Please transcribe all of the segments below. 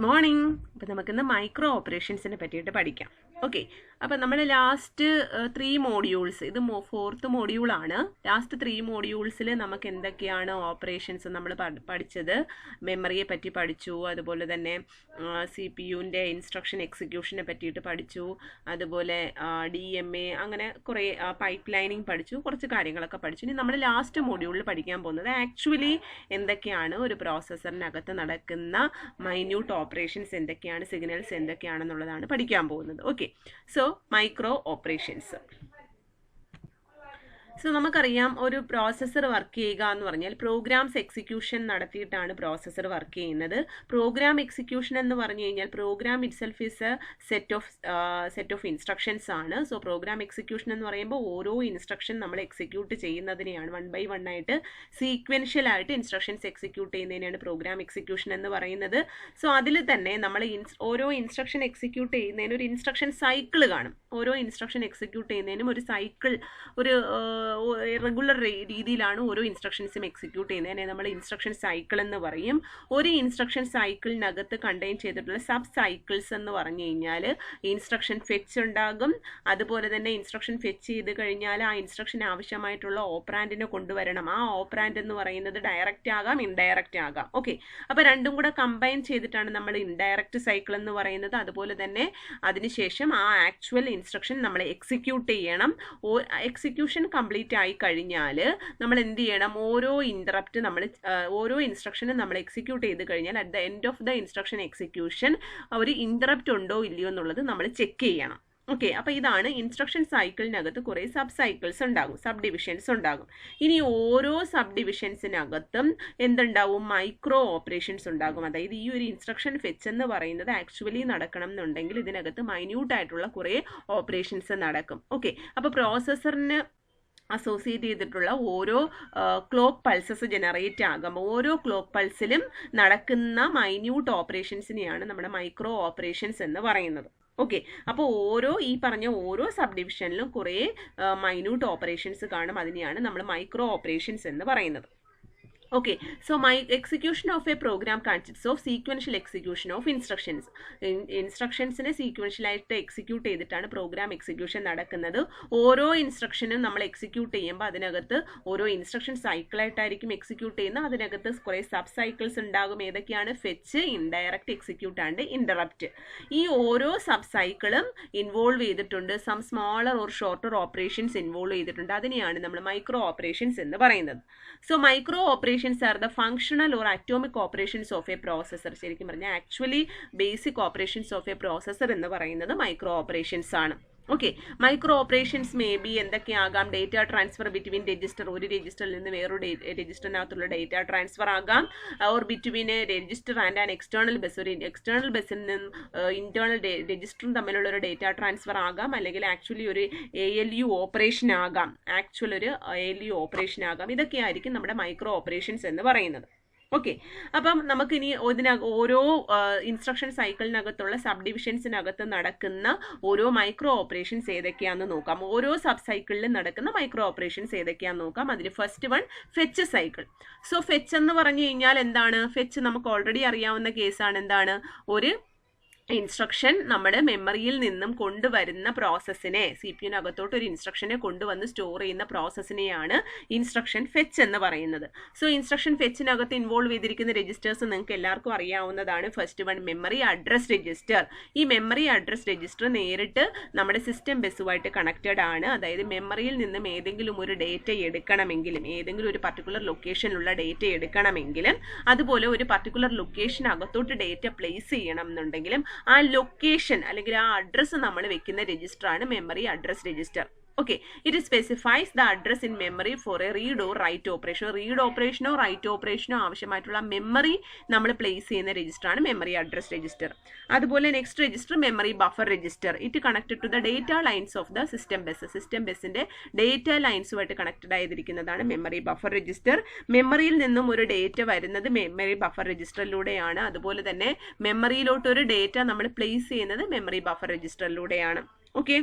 Good morning. അപ്പോൾ നമുക്കിന്ന് micro ഓപ്പറേഷൻസിനെ പറ്റിയിട്ട് പഠിക്കാം. ഓക്കെ, അപ്പോൾ നമ്മൾ ലാസ്റ്റ് 3 മോഡ്യൂൾസ്, ഇത് 4th മോഡ്യൂളാണ്. ലാസ്റ്റ് 3 മോഡ്യൂൾസിൽ നമുക്ക് എന്തൊക്കെയാണ് ഓപ്പറേഷൻസ് നമ്മൾ പഠിച്ചത്? മെമ്മറിയെ പറ്റി പഠിച്ചു, അതുപോലെ തന്നെ CPU-ൻ്റെ ഇൻസ്ട്രക്ഷൻ എക്സിക്യൂഷനെ പറ്റിയിട്ട് പഠിച്ചു, അതുപോലെ DMA, അങ്ങനെ കുറേ പൈപ്പ് ലൈനിങ് പഠിച്ചു, കുറച്ച് കാര്യങ്ങളൊക്കെ പഠിച്ചു. ഇനി നമ്മൾ ലാസ്റ്റ് മോഡ്യൂളിൽ പഠിക്കാൻ പോകുന്നത് ആക്ച്വലി എന്തൊക്കെയാണ് ഒരു പ്രോസസ്സറിനകത്ത് നടക്കുന്ന മൈന്യൂട്ട് ഓപ്പറേഷൻസ് എന്തൊക്കെയാണ്, സിഗ്നൽസ് എന്തൊക്കെയാണെന്നുള്ളതാണ് പഠിക്കാൻ പോകുന്നത്. Okay, so micro operations. So നമുക്കറിയാം, ഒരു പ്രോസസ്സർ വർക്ക് ചെയ്യുക എന്ന് പറഞ്ഞാൽ പ്രോഗ്രാംസ് എക്സിക്യൂഷൻ നടത്തിയിട്ടാണ് പ്രോസസ്സർ വർക്ക് ചെയ്യുന്നത്. പ്രോഗ്രാം എക്സിക്യൂഷൻ എന്ന് പറഞ്ഞു കഴിഞ്ഞാൽ program itself is a set of instructions ആണ്. സോ പ്രോഗ്രാം എക്സിക്യൂഷൻ എന്ന് പറയുമ്പോൾ ഓരോ ഇൻസ്ട്രക്ഷൻ നമ്മൾ എക്സിക്യൂട്ട് ചെയ്യുന്നതിനെയാണ് 1 by 1 ആയിട്ട് സീക്വൻഷ്യൽ ആയിട്ട് ഇൻസ്ട്രക്ഷൻസ് എക്സിക്യൂട്ട് ചെയ്യുന്നതിനെയാണ് പ്രോഗ്രാം എക്സിക്യൂഷൻ എന്ന് പറയുന്നത്. സോ അതിൽ തന്നെ നമ്മൾ ഓരോ ഇൻസ്ട്രക്ഷൻ എക്സിക്യൂട്ട് ചെയ്യുന്നതിന് ഒരു ഇൻസ്ട്രക്ഷൻ സൈക്കിൾ കാണും. ഓരോ ഇൻസ്ട്രക്ഷൻ എക്സിക്യൂട്ട് ചെയ്യുന്നതിനും ഒരു സൈക്കിൾ, ഒരു റെഗുലർ രീതിയിലാണ് ഓരോ ഇൻസ്ട്രക്ഷൻസും എക്സിക്യൂട്ട് ചെയ്യുന്നതിനെ നമ്മൾ ഇൻസ്ട്രക്ഷൻ സൈക്കിൾ എന്ന് പറയും. ഒരു ഇൻസ്ട്രക്ഷൻ സൈക്കിളിനകത്ത് കണ്ടെയ്ൻ ചെയ്തിട്ടുള്ള സബ് സൈക്കിൾസ് എന്ന് പറഞ്ഞു കഴിഞ്ഞാൽ ഇൻസ്ട്രക്ഷൻ ഫെച്ച് ഉണ്ടാകും. അതുപോലെ തന്നെ ഇൻസ്ട്രക്ഷൻ ഫെച്ച് ചെയ്ത് കഴിഞ്ഞാൽ ആ ഇൻസ്ട്രക്ഷൻ ആവശ്യമായിട്ടുള്ള ഓപ്പറാൻഡിനെ കൊണ്ടുവരണം. ആ ഓപ്പറാൻഡ് എന്ന് പറയുന്നത് ഡയറക്റ്റ് ആകാം, ഇൻഡയറക്റ്റ് ആകാം. ഓക്കെ, അപ്പോൾ രണ്ടും കൂടെ കമ്പൈൻ ചെയ്തിട്ടാണ് നമ്മൾ ഇൻഡയറക്റ്റ് സൈക്കിൾ എന്ന് പറയുന്നത്. അതുപോലെ തന്നെ അതിനുശേഷം ആ ആക്ച്വൽ ഇൻസ്ട്രക്ഷൻ നമ്മൾ എക്സിക്യൂട്ട് ചെയ്യണം. എക്സിക്യൂഷൻ കംപ്ലീറ്റ് ആയി കഴിഞ്ഞാൽ നമ്മൾ എന്ത് ചെയ്യണം? ഓരോ ഇൻസ്ട്രക്ഷനും നമ്മൾ എക്സിക്യൂട്ട് ചെയ്ത് കഴിഞ്ഞാൽ at the end of the instruction execution ഒരു ഇൻറ്ററപ്റ്റ് ഉണ്ടോ ഇല്ലയോ എന്നുള്ളത് നമ്മൾ ചെക്ക് ചെയ്യണം. ഓക്കെ, അപ്പോൾ ഇതാണ് ഇൻസ്ട്രക്ഷൻ സൈക്കിളിനകത്ത് കുറേ സബ് സൈക്കിൾസ് ഉണ്ടാകും, സബ് ഡിവിഷൻസ് ഉണ്ടാകും. ഇനി ഓരോ സബ് ഡിവിഷൻസിനകത്തും എന്തുണ്ടാവും? മൈക്രോ ഓപ്പറേഷൻസ് ഉണ്ടാകും. അതായത് ഈ ഒരു ഇൻസ്ട്രക്ഷൻ ഫെച്ച് എന്ന് പറയുന്നത് ആക്ച്വലി നടക്കണം എന്നുണ്ടെങ്കിൽ ഇതിനകത്ത് മൈന്യൂട്ട് ആയിട്ടുള്ള കുറേ ഓപ്പറേഷൻസ് നടക്കും. ഓക്കെ, അപ്പോൾ പ്രോസസ്സറിന് അസോസിയേറ്റ് ചെയ്തിട്ടുള്ള ഓരോ ക്ലോക്ക് പൾസസ് ജനറേറ്റ് ആകും. ഓരോ ക്ലോക്ക് പൾസിലും നടക്കുന്ന മൈന്യൂട്ട് ഓപ്പറേഷൻസിനെയാണ് നമ്മുടെ മൈക്രോ ഓപ്പറേഷൻസ് എന്ന് പറയുന്നത്. ഓക്കെ, അപ്പോൾ ഈ പറഞ്ഞ ഓരോ സബ് ഡിവിഷനിലും കുറേ മൈന്യൂട്ട് ഓപ്പറേഷൻസ് കാണും. അതിനെയാണ് നമ്മൾ മൈക്രോ ഓപ്പറേഷൻസ് എന്ന് പറയുന്നത്. Okay, so my execution of a program consists of sequential execution of instructions. ഇൻസ്ട്രക്ഷൻസിനെ സീക്വൻഷ്യൽ ആയിട്ട് എക്സിക്യൂട്ട് ചെയ്തിട്ടാണ് പ്രോഗ്രാം എക്സിക്യൂഷൻ നടക്കുന്നത്. ഓരോ ഇൻസ്ട്രക്ഷനും നമ്മൾ എക്സിക്യൂട്ട് ചെയ്യുമ്പോൾ അതിനകത്ത് ഓരോ ഇൻസ്ട്രക്ഷൻ സൈക്കിളായിട്ടായിരിക്കും എക്സിക്യൂട്ട് ചെയ്യുന്നത്. അതിനകത്ത് കുറേ സബ് സൈക്കിൾസ് ഉണ്ടാകും. ഏതൊക്കെയാണ്? Fetch, indirect execute and interrupt. ഈ ഓരോ സബ് സൈക്കിളും ഇൻവോൾവ് ചെയ്തിട്ടുണ്ട്. Some smaller or shorter operations involve ചെയ്തിട്ടുണ്ട്. അതിനെയാണ് നമ്മൾ മൈക്രോ ഓപ്പറേഷൻസ് എന്ന് പറയുന്നത്. So micro operations are the functional or atomic operations of a processor. ശരിക്കും പറഞ്ഞാൽ actually basic operations of a processor എന്ന് പറയുന്നത് മൈക്രോ ഓപ്പറേഷൻസ് ആണ്. Okay, micro operations may be എന്തൊക്കെയാകാം? ഡേറ്റ ട്രാൻസ്ഫർ ബിറ്റ്വീൻ രജിസ്റ്റർ, ഒരു രജിസ്റ്ററിൽ നിന്ന് വേറൊരു രജിസ്റ്ററിനകത്തുള്ള ഡേറ്റ ട്രാൻസ്ഫർ ആകാം. Or between register and an external bus, ഒരു എക്സ്റ്റേണൽ ബസ്സിൽ നിന്നും ഇന്റേണൽ രജിസ്റ്ററും തമ്മിലുള്ള ഒരു ഡേറ്റ ട്രാൻസ്ഫർ ആകാം. അല്ലെങ്കിൽ ആക്ച്വലി ഒരു ALU ഓപ്പറേഷൻ ആകാം, ആക്ച്വൽ ഒരു ALU ഓപ്പറേഷൻ ആകാം. ഇതൊക്കെയായിരിക്കും നമ്മുടെ മൈക്രോ ഓപ്പറേഷൻസ് എന്ന് പറയുന്നത്. ഓക്കെ, അപ്പം നമുക്കിനി ഓരോ ഇൻസ്ട്രക്ഷൻ സൈക്കിളിനകത്തുള്ള സബ് ഡിവിഷൻസിനകത്ത് നടക്കുന്ന ഓരോ മൈക്രോ ഓപ്പറേഷൻസ് ഏതൊക്കെയാണെന്ന് നോക്കാം. ഓരോ സബ് സൈക്കിളിലും നടക്കുന്ന മൈക്രോ ഓപ്പറേഷൻസ് ഏതൊക്കെയാണെന്ന് നോക്കാം. അതിൽ first one fetch cycle. So fetch എന്ന് പറഞ്ഞു കഴിഞ്ഞാൽ എന്താണ്? ഫെച്ച് നമുക്ക് ഓൾറെഡി അറിയാവുന്ന കേസാണ്. എന്താണ്? ഒരു ഇൻസ്ട്രക്ഷൻ നമ്മുടെ മെമ്മറിയിൽ നിന്നും കൊണ്ടുവരുന്ന പ്രോസസ്സിനെ, CPU-നകത്തോട്ട് ഒരു ഇൻസ്ട്രക്ഷനെ കൊണ്ടുവന്ന് സ്റ്റോർ ചെയ്യുന്ന പ്രോസസ്സിനെയാണ് ഇൻസ്ട്രക്ഷൻ ഫെച്ച് എന്ന് പറയുന്നത്. സോ ഇൻസ്ട്രക്ഷൻ ഫെച്ചിനകത്ത് ഇൻവോൾവ് ചെയ്തിരിക്കുന്ന രജിസ്റ്റേഴ്സ് നിങ്ങൾക്ക് എല്ലാവർക്കും അറിയാവുന്നതാണ്. First one memory address register. ഈ മെമ്മറി അഡ്രസ് രജിസ്റ്റർ നേരിട്ട് നമ്മുടെ സിസ്റ്റം ബസ്സുമായിട്ട് കണക്റ്റഡ് ആണ്. അതായത് മെമ്മറിയിൽ നിന്നും ഏതെങ്കിലും ഒരു ഡേറ്റ എടുക്കണമെങ്കിലും, ഏതെങ്കിലും ഒരു പർട്ടിക്കുലർ ലൊക്കേഷനിലുള്ള ഡേറ്റ എടുക്കണമെങ്കിലും, അതുപോലെ ഒരു പർട്ടിക്കുലർ ലൊക്കേഷനകത്തോട്ട് ഡേറ്റ പ്ലേസ് ചെയ്യണം എന്നുണ്ടെങ്കിലും ആ ലൊക്കേഷൻ അല്ലെങ്കിൽ ആ അഡ്രസ്സ് നമ്മൾ വെക്കുന്ന രജിസ്റ്ററാണ് memory address register. Okay, it specifies the address in memory for a read or write operation. Read operation or write operation ആവശ്യമായിട്ടുള്ള മെമ്മറി നമ്മൾ പ്ലേസ് ചെയ്യുന്ന രജിസ്റ്ററാണ് മെമ്മറി അഡ്രസ് രജിസ്റ്റർ. അതുപോലെ next register memory buffer register. It connected to the data lines of the system bus. System ബസ്സിന്റെ data ലൈൻസുമായിട്ട് connected ആയിരിക്കുന്നതാണ് memory buffer register. മെമ്മറിയിൽ നിന്നും ഒരു ഡേറ്റ വരുന്നത് മെമ്മറി ബഫർ രജിസ്റ്ററിലൂടെയാണ്. അതുപോലെ തന്നെ മെമ്മറിയിലോട്ട് ഒരു ഡേറ്റ നമ്മൾ പ്ലേസ് ചെയ്യുന്നത് മെമ്മറി ബഫർ രജിസ്റ്ററിലൂടെയാണ്. ഓക്കെ,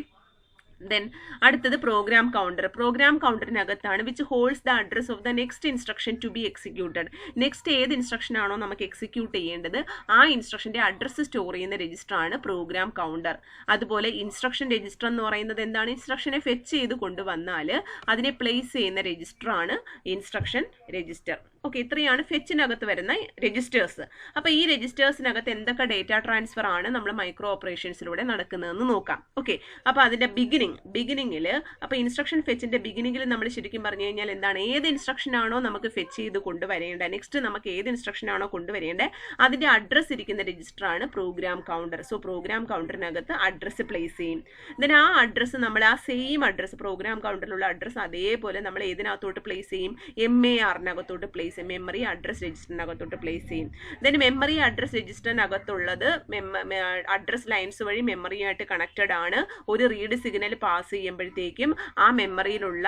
ദെൻ അടുത്തത് പ്രോഗ്രാം കൗണ്ടർ. പ്രോഗ്രാം കൗണ്ടറിനകത്താണ് which holds the address of the next instruction to be executed. Next ഏത് ഇൻസ്ട്രക്ഷൻ ആണോ നമുക്ക് എക്സിക്യൂട്ട് ചെയ്യേണ്ടത് ആ ഇൻസ്ട്രക്ഷന്റെ അഡ്രസ്സ് സ്റ്റോർ ചെയ്യുന്ന രജിസ്റ്റർ ആണ് പ്രോഗ്രാം കൗണ്ടർ. അതുപോലെ ഇൻസ്ട്രക്ഷൻ രജിസ്റ്റർ എന്ന് പറയുന്നത് എന്താണ്? ഇൻസ്ട്രക്ഷനെ ഫെച്ച് ചെയ്ത് കൊണ്ടുവന്നാൽ അതിനെ പ്ലേസ് ചെയ്യുന്ന രജിസ്റ്റർ ആണ് ഇൻസ്ട്രക്ഷൻ രജിസ്റ്റർ. ഓക്കെ, ഇത്രയാണ് ഫെച്ചിനകത്ത് വരുന്ന രജിസ്റ്റേഴ്സ്. അപ്പോൾ ഈ രജിസ്റ്റേഴ്സിനകത്ത് എന്തൊക്കെ ഡേറ്റ ട്രാൻസ്ഫർ ആണ് നമ്മൾ മൈക്രോ ഓപ്പറേഷൻസിലൂടെ നടക്കുന്നതെന്ന് നോക്കാം. ഓക്കെ, അപ്പോൾ അതിന്റെ ബിഗിനിങ്ങിൽ അപ്പോൾ ഇൻസ്ട്രക്ഷൻ ഫെച്ചിന്റെ ബിഗിനിങ്ങിൽ നമ്മൾ ശരിക്കും പറഞ്ഞു കഴിഞ്ഞാൽ എന്താണ്? ഏത് ഇൻസ്ട്രക്ഷൻ ആണോ നമുക്ക് ഫെച്ച് ചെയ്ത് കൊണ്ടുവരേണ്ടത്, നെക്സ്റ്റ് നമുക്ക് ഏത് ഇൻസ്ട്രക്ഷൻ ആണോ കൊണ്ടുവരേണ്ടത് അതിന്റെ അഡ്രസ്സ് ഇരിക്കുന്ന രജിസ്റ്റർ ആണ് പ്രോഗ്രാം കൗണ്ടർ. സോ പ്രോഗ്രാം കൗണ്ടറിനകത്ത് അഡ്രസ്സ് പ്ലേസ് ചെയ്യും. ദെൻ ആ അഡ്രസ്സ് നമ്മൾ ആ സെയിം അഡ്രസ്സ് പ്രോഗ്രാം കൗണ്ടറിലുള്ള അഡ്രസ്സ് അതേപോലെ നമ്മൾ ഏതിനകത്തോട്ട് പ്ലേസ് ചെയ്യും? MAR-നകത്തോട്ട് പ്ലേസ് ചെയ്യും. മെമ്മറി അഡ്രസ് രജിസ്റ്ററിനകത്തോട്ട് പ്ലേസ് ചെയ്യും. ദെൻ മെമ്മറി അഡ്രസ് രജിസ്റ്ററിനകത്തുള്ളത് അഡ്രസ് ലൈൻസ് വഴി മെമ്മറിയായിട്ട് കണക്റ്റഡ് ആണ്. ഒരു റീഡ് സിഗ്നൽ പാസ് ചെയ്യുമ്പോഴത്തേക്കും ആ മെമ്മറിയിലുള്ള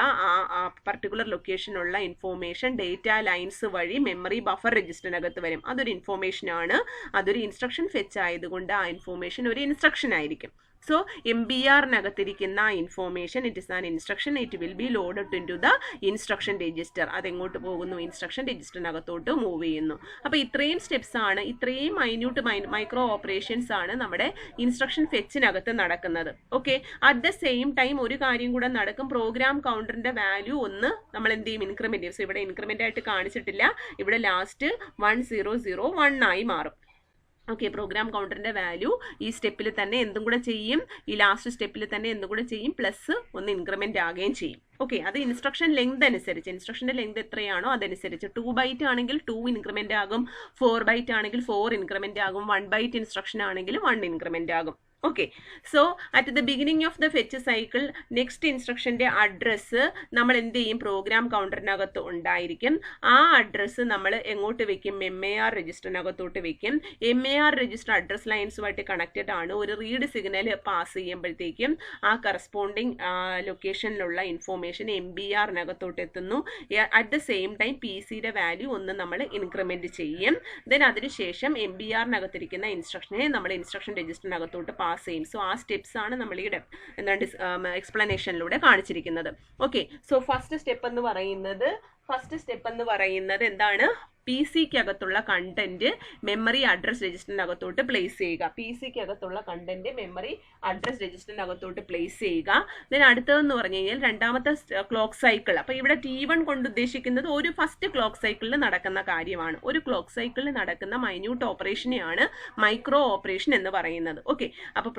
ആ പർട്ടിക്കുലർ ലൊക്കേഷനുള്ള ഇൻഫോർമേഷൻ ഡേറ്റ ലൈൻസ് വഴി മെമ്മറി ബഫർ രജിസ്റ്ററിനകത്ത് വരും. അതൊരു ഇൻഫോർമേഷൻ ആണ്. അതൊരു ഇൻസ്ട്രക്ഷൻ ഫെച്ച് ആയതുകൊണ്ട് ആ ഇൻഫോർമേഷൻ ഒരു ഇൻസ്ട്രക്ഷൻ ആയിരിക്കും. So MBR-നകത്തിരിക്കുന്ന information it is an instruction. It will be loaded into the instruction register. അതെങ്ങോട്ട് പോകുന്നു? ഇൻസ്ട്രക്ഷൻ രജിസ്റ്ററിനകത്തോട്ട് മൂവ് ചെയ്യുന്നു. അപ്പോൾ ഇത്രയും സ്റ്റെപ്സ് ആണ്, ഇത്രയും മൈന്യൂട്ട് മൈക്രോ ഓപ്പറേഷൻസ് ആണ് നമ്മുടെ ഇൻസ്ട്രക്ഷൻ ഫെച്ചിനകത്ത് നടക്കുന്നത്. Okay, at the same time ഒരു കാര്യം കൂടെ നടക്കും. പ്രോഗ്രാം കൗണ്ടറിന്റെ വാല്യൂ ഒന്ന് നമ്മൾ എന്ത് ചെയ്യും? ഇൻക്രിമെന്റ്. സോ ഇവിടെ ഇൻക്രിമെന്റ് ആയിട്ട് കാണിച്ചിട്ടില്ല. ഇവിടെ ലാസ്റ്റ് 1001 ആയി മാറും. ഓക്കെ, പ്രോഗ്രാം കൗണ്ടറിന്റെ വാല്യൂ ഈ സ്റ്റെപ്പിൽ തന്നെ എന്തും കൂടെ ചെയ്യും, ഈ ലാസ്റ്റ് സ്റ്റെപ്പിൽ തന്നെ എന്തും കൂടെ ചെയ്യും, പ്ലസ് ഒന്ന് ഇൻക്രിമെന്റ് ആകുകയും ചെയ്യും. ഓക്കെ, അത് ഇൻസ്ട്രക്ഷൻ ലെങ്ത് അനുസരിച്ച്, ഇൻസ്ട്രക്ഷന്റെ ലെങ്ത് എത്രയാണോ അതനുസരിച്ച് 2 ബൈറ്റ് ആണെങ്കിൽ 2 ഇൻക്രിമെന്റ് ആകും, 4 ബൈറ്റ് ആണെങ്കിൽ 4 ഇൻക്രിമെന്റ് ആകും, 1 ബൈറ്റ് ഇൻസ്ട്രക്ഷൻ ആണെങ്കിൽ 1 ഇൻക്രിമെന്റ് ആകും. Okay, so at the beginning of the fetch cycle next ഇൻസ്ട്രക്ഷന്റെ അഡ്രസ്സ് നമ്മൾ എന്ത് ചെയ്യും? പ്രോഗ്രാം കൗണ്ടറിനകത്ത് ഉണ്ടായിരിക്കും. ആ അഡ്രസ്സ് നമ്മൾ എങ്ങോട്ട് വെക്കും? MAR രജിസ്റ്ററിനകത്തോട്ട് വെക്കും. MAR രജിസ്റ്റർ അഡ്രസ് ലൈൻസുമായിട്ട് കണക്റ്റഡ് ആണ്. ഒരു റീഡ് സിഗ്നൽ പാസ് ചെയ്യുമ്പോഴത്തേക്കും ആ കറസ്പോണ്ടിങ് ലൊക്കേഷനിലുള്ള ഇൻഫോർമേഷൻ MBR-നകത്തോട്ട് എത്തുന്നു. അറ്റ് ദ സെയിം ടൈം PC-യുടെ വാല്യൂ ഒന്ന് നമ്മൾ ഇൻക്രിമെന്റ് ചെയ്യും. ദെൻ അതിനുശേഷം MBR-നകത്തിരിക്കുന്ന ഇൻസ്ട്രക്ഷനെ നമ്മൾ ഇൻസ്ട്രക്ഷൻ രജിസ്റ്ററിനകത്തോട്ട് പാസ് ചെയ്യും. സോ ആ സ്റ്റെപ്സ് ആണ് നമ്മൾ ഈ എക്സ്പ്ലനേഷനിലൂടെ കാണിച്ചിരിക്കുന്നത്. ഓക്കെ, സോ ഫസ്റ്റ് സ്റ്റെപ്പ് എന്ന് പറയുന്നത് എന്താണ്? PC-ക്കകത്തുള്ള കണ്ടന്റ് മെമ്മറി അഡ്രസ് രജിസ്റ്ററിനകത്തോട്ട് പ്ലേസ് ചെയ്യുക. PC-ക്കകത്തുള്ള കണ്ടന്റ് മെമ്മറി അഡ്രസ് രജിസ്റ്ററിനകത്തോട്ട് പ്ലേസ് ചെയ്യുക. ദെൻ അടുത്തതെന്ന് പറഞ്ഞു കഴിഞ്ഞാൽ രണ്ടാമത്തെ ക്ലോക്ക് സൈക്കിൾ. അപ്പോൾ ഇവിടെ T1 കൊണ്ട് ഉദ്ദേശിക്കുന്നത് ഒരു ഫസ്റ്റ് ക്ലോക്ക് സൈക്കിളിൽ നടക്കുന്ന കാര്യമാണ്. ഒരു ക്ലോക്ക് സൈക്കിളിൽ നടക്കുന്ന മൈന്യൂട്ട് ഓപ്പറേഷനെയാണ് മൈക്രോ ഓപ്പറേഷൻ എന്ന് പറയുന്നത്. ഓക്കെ, അപ്പോൾ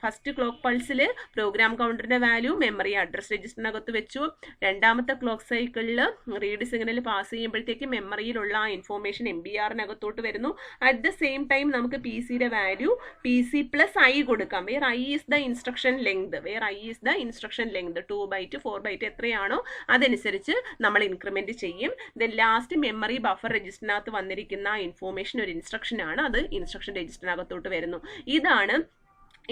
ഫസ്റ്റ് ക്ലോക്ക് പൾസിൽ പ്രോഗ്രാം കൗണ്ടറിന്റെ വാല്യൂ മെമ്മറി അഡ്രസ് രജിസ്റ്ററിനകത്ത് വെച്ചു. രണ്ടാമത്തെ ക്ലോക്ക് സൈക്കിളിൽ റീഡ് സിഗ്നൽ പാസ് ചെയ്യുമ്പോഴത്തേക്ക് മെമ്മറിയിലുള്ള ആ ഇൻഫോർമേഷൻ MBR-നകത്തോട്ട് വരുന്നു. അറ്റ് ദ സെയിം ടൈം നമുക്ക് PC-യുടെ വാല്യൂ PC+I കൊടുക്കാം. Where I is the instruction length. 2 byte 4 byte എത്രയാണോ അതനുസരിച്ച് നമ്മൾ ഇൻക്രിമെന്റ് ചെയ്യും. ദെൻ ലാസ്റ്റ് മെമ്മറി ബഫർ രജിസ്റ്ററിനകത്ത് വന്നിരിക്കുന്ന ഇൻഫോർമേഷൻ ഒരു ഇൻസ്ട്രക്ഷൻ ആണ്. അത് ഇൻസ്ട്രക്ഷൻ രജിസ്റ്ററിനകത്തോട്ട് വരുന്നു. ഇതാണ്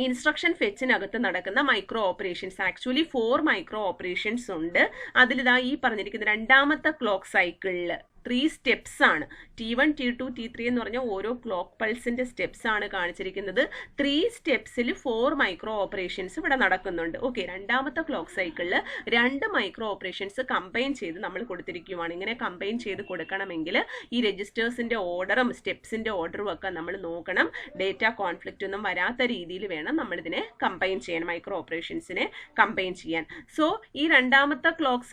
ഇൻസ്ട്രക്ഷൻ ഫെച്ചിനകത്ത് നടക്കുന്ന micro operations. Actually 4 micro operations ഉണ്ട്. അതിലിതാ ഈ പറഞ്ഞിരിക്കുന്ന രണ്ടാമത്തെ ക്ലോക്ക് സൈക്കിളിൽ 3 സ്റ്റെപ്സ് ആണ്. T1, T2, T3 എന്ന് പറഞ്ഞ ഓരോ ക്ലോക്ക് പൾസിന്റെ സ്റ്റെപ്സ് ആണ് കാണിച്ചിരിക്കുന്നത്. 3 സ്റ്റെപ്സിൽ 4 മൈക്രോ ഓപ്പറേഷൻസ് ഇവിടെ നടക്കുന്നുണ്ട്. ഓക്കെ, രണ്ടാമത്തെ ക്ലോക്ക് സൈക്കിളിൽ 2 മൈക്രോ ഓപ്പറേഷൻസ് കമ്പൈൻ ചെയ്ത് നമ്മൾ കൊടുത്തിരിക്കുകയാണ്. ഇങ്ങനെ കമ്പൈൻ ചെയ്ത് കൊടുക്കണമെങ്കിൽ ഈ രജിസ്റ്റേഴ്സിന്റെ ഓർഡറും സ്റ്റെപ്സിന്റെ ഓർഡറും ഒക്കെ നമ്മൾ നോക്കണം. ഡേറ്റ കോൺഫ്ലിക്റ്റ് ഒന്നും വരാത്ത രീതിയിൽ വേണം നമ്മൾ ഇതിനെ കമ്പൈൻ ചെയ്യാൻ, മൈക്രോ ഓപ്പറേഷൻസിനെ കമ്പൈൻ ചെയ്യാൻ. സോ ഈ രണ്ടാമത്തെ ക്ലോക്ക്